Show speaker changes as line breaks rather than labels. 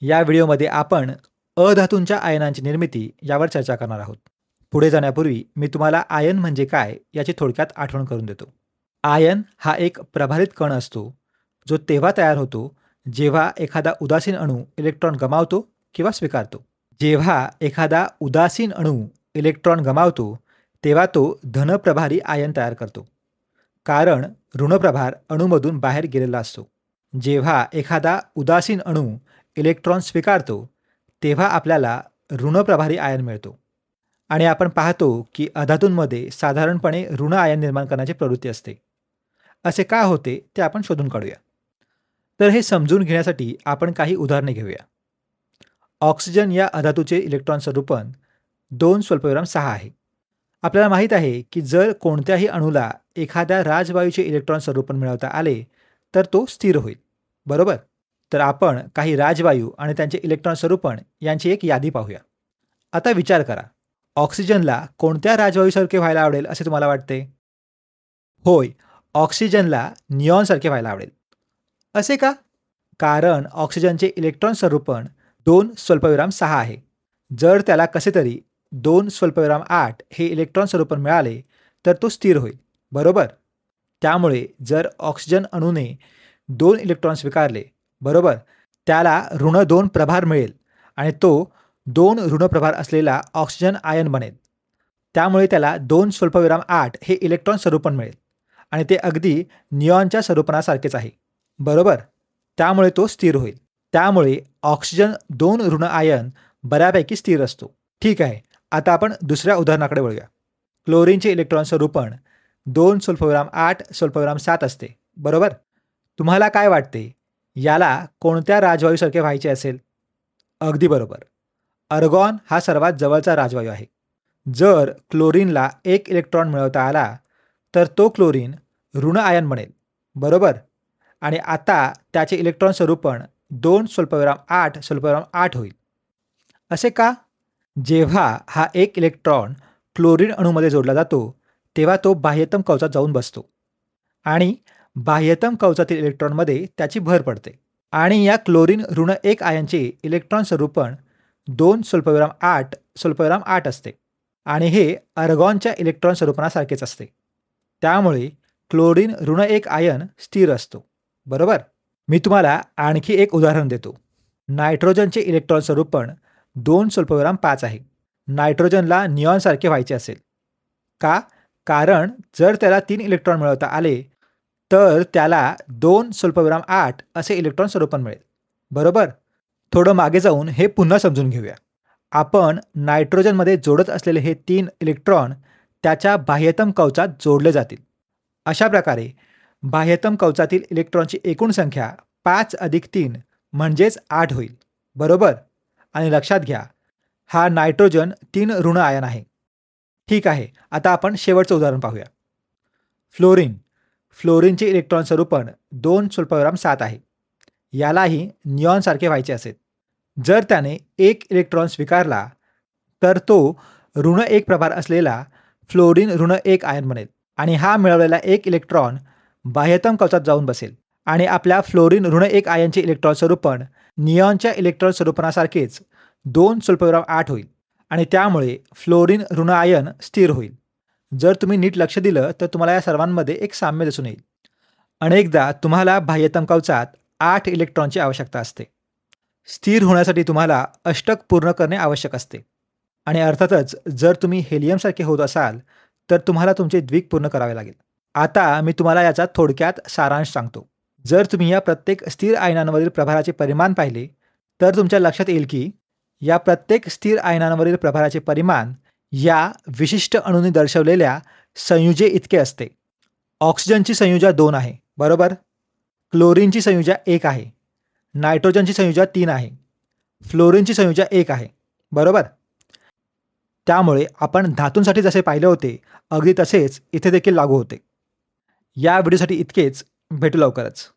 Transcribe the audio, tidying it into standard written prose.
या व्हिडिओमध्ये आपण अधातूंच्या आयनांची निर्मिती यावर चर्चा करणार आहोत. पुढे जाण्यापूर्वी मी तुम्हाला आयन म्हणजे काय याची थोडक्यात आठवण करून देतो. आयन हा एक प्रभारित कण असतो जो तेव्हा तयार होतो जेव्हा एखादा उदासीन अणू इलेक्ट्रॉन गमावतो किंवा स्वीकारतो. जेव्हा एखादा उदासीन अणू इलेक्ट्रॉन गमावतो तेव्हा तो धनप्रभारी आयन तयार करतो, कारण ऋणप्रभार अणूमधून बाहेर गेलेला असतो. जेव्हा एखादा उदासीन अणू इलेक्ट्रॉन स्वीकारतो तेव्हा आपल्याला ऋणप्रभारी आयन मिळतो. आणि आपण पाहतो की अधातूंमध्ये साधारणपणे ऋण आयन निर्माण करण्याची प्रवृत्ती असते. असे का होते ते आपण शोधून काढूया. तर हे समजून घेण्यासाठी आपण काही उदाहरणे घेऊया. ऑक्सिजन या अधातूचे इलेक्ट्रॉन स्वरूपण 2 स्वल्पविराम 6 आहे. आपल्याला माहीत आहे की जर कोणत्याही अणूला एखाद्या राजवायूचे इलेक्ट्रॉन स्वरूपण मिळवता आले तर तो स्थिर होईल, बरोबर? तर आपण काही राजवायू आणि त्यांचे इलेक्ट्रॉन स्वरूपण यांची एक यादी पाहूया. आता विचार करा, ऑक्सिजनला कोणत्या राजवायूसारखे व्हायला आवडेल असे तुम्हाला वाटते? होय, ऑक्सिजनला निऑनसारखे व्हायला आवडेल. असे का? कारण ऑक्सिजनचे इलेक्ट्रॉन स्वरूपण 2 स्वल्पविराम 6 आहे. जर त्याला कसे तरी 2 स्वल्पविराम 8 हे इलेक्ट्रॉन स्वरूपण मिळाले तर तो स्थिर होईल, बरोबर? त्यामुळे जर ऑक्सिजन अणूने 2 इलेक्ट्रॉन स्वीकारले, बरोबर, त्याला ऋण 2 प्रभार मिळेल आणि तो 2 ऋणप्रभार असलेला ऑक्सिजन आयन बनेल. त्यामुळे त्याला 2 स्वल्पविराम 8 हे इलेक्ट्रॉन स्वरूपण मिळेल आणि ते अगदी निऑनच्या स्वरूपणासारखेच आहे, बरोबर? त्यामुळे तो स्थिर होईल. त्यामुळे ऑक्सिजन 2 ऋण आयन बऱ्यापैकी स्थिर असतो. ठीक आहे, आता आपण दुसऱ्या उदाहरणाकडे वळूया. क्लोरीनचे इलेक्ट्रॉन स्वरूपण 2 स्वल्पविराम 8 स्वल्पविराम 7 असते, बरोबर? तुम्हाला काय वाटते, याला कोणत्या राजवायूसारखे व्हायचे असेल? अगदी बरोबर, अर्गॉन हा सर्वात जवळचा राजवायू आहे. जर क्लोरीनला 1 इलेक्ट्रॉन मिळवता आला तर तो क्लोरीन ऋण आयन बनेल, बरोबर? आणि आता त्याचे इलेक्ट्रॉन स्वरूपण 2 स्वल्पविराम 8 स्वल्पविराम 8 होईल. असे का? जेव्हा हा 1 इलेक्ट्रॉन क्लोरीन अणूमध्ये जोडला जातो तेव्हा तो बाह्यतम कवचात जाऊन बसतो आणि बाह्यतम कवचातील इलेक्ट्रॉनमध्ये त्याची भर पडते आणि या क्लोरीन ऋण 1 आयनचे इलेक्ट्रॉन स्वरूपण 2 स्वल्पविराम 8 स्वल्पविराम 8 असते आणि हे अर्गॉनच्या इलेक्ट्रॉन स्वरूपणासारखेच असते. त्यामुळे क्लोरीन ऋण 1 आयन स्थिर असतो, बरोबर? मी तुम्हाला आणखी एक उदाहरण देतो. नायट्रोजनचे इलेक्ट्रॉन स्वरूपण 2 स्वल्पविराम 5 आहे. नायट्रोजनला निऑनसारखे व्हायचे असेल. का? कारण जर त्याला 3 इलेक्ट्रॉन मिळवता आले तर त्याला 2 स्वल्पविराम 8 असे इलेक्ट्रॉन स्वरूपण मिळेल, बरोबर? थोडं मागे जाऊन हे पुन्हा समजून घेऊया. आपण नायट्रोजनमध्ये जोडत असलेले हे 3 इलेक्ट्रॉन त्याच्या बाह्यतम कवचात जोडले जातील. अशा प्रकारे बाह्यतम कवचातील इलेक्ट्रॉनची एकूण संख्या 5 अधिक 3 म्हणजेच 8 होईल, बरोबर? आणि लक्षात घ्या, हा नायट्रोजन 3 ऋण आयन आहे. ठीक आहे, आता आपण शेवटचं उदाहरण पाहूया. फ्लोरीन. फ्लोरीनचे इलेक्ट्रॉन स्वरूपण 2 स्वल्पविराम 7 आहे. यालाही निऑनसारखे व्हायचे असेल. जर त्याने 1 इलेक्ट्रॉन स्वीकारला तर तो ऋण 1 प्रभार असलेला फ्लोरीन ऋण 1 आयन बनेल आणि हा मिळवलेला 1 इलेक्ट्रॉन बाह्यतम कवचात जाऊन बसेल आणि आपल्या फ्लोरीन ऋण 1 आयनचे इलेक्ट्रॉन स्वरूपण निऑनच्या इलेक्ट्रॉन स्वरूपणासारखेच 2 स्वल्पविराम 8 होईल आणि त्यामुळे फ्लोरीन ऋण आयन स्थिर होईल. जर तुम्ही नीट लक्ष दिलं तर तुम्हाला या सर्वांमध्ये एक साम्य दिसून येईल. अनेकदा तुम्हाला बाह्यतम कवचात 8 इलेक्ट्रॉनची आवश्यकता असते. स्थिर होण्यासाठी तुम्हाला अष्टक पूर्ण करणे आवश्यक असते आणि अर्थातच जर तुम्ही हेलियमसारखे होत असाल तर तुम्हाला तुमचे द्विक पूर्ण करावे लागेल. आता मी तुम्हाला याचा थोडक्यात सारांश सांगतो. जर तुम्ही या प्रत्येक स्थिर आयनांवरील प्रभाराचे परिमाण पाहिले तर तुमच्या लक्षात येईल की या प्रत्येक स्थिर आयनांवरील प्रभाराचे परिमाण या विशिष्ट अणूंनी दर्शवलेल्या संयुजे इतके असते. ऑक्सिजनची संयुजा 2 आहे, बरोबर? क्लोरीनची संयुजा 1 आहे. नायट्रोजनची संयुजा 3 आहे. फ्लोरीनची संयुजा 1 आहे, बरोबर? त्यामुळे आपण धातूंसाठी जसे पाहिले होते अगदी तसेच इथे देखील लागू होते. या व्हिडिओसाठी इतकेच. भेटू लवकरच.